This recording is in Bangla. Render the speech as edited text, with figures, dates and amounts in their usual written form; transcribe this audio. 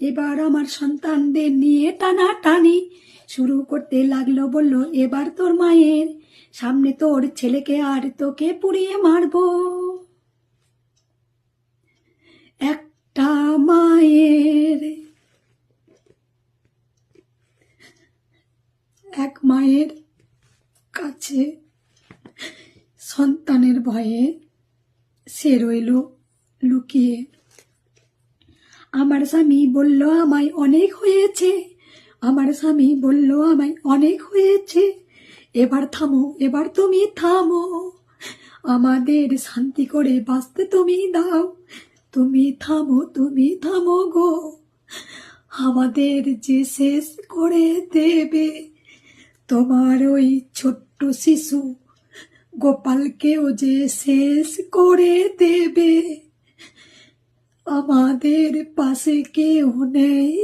এবার আমার সন্তানদের নিয়ে টানাটানি শুরু করতে লাগলো, বলল এবার তোর মায়ের সামনে তোর ছেলেকে আর তোকে পুড়িয়ে মারবো। একটা মায়ের, এক মায়ের কাছে সন্তানের ভয়ে সে রইল লুকিয়ে। আমার স্বামী বলল আমায় অনেক হয়েছে, আমার স্বামী বলল আমায় অনেক হয়েছে, এবার থামো, এবার তুমি থামো, আমাদের শান্তি করে বাঁচতে তুমি দাও, তুমি থামো গো, আমাদের যে শেষ করে দেবে, তোমার ওই ছোট্ট শিশু গোপালকেও যে শেষ করে দেবে, আমাদের পাশে কেউ নেই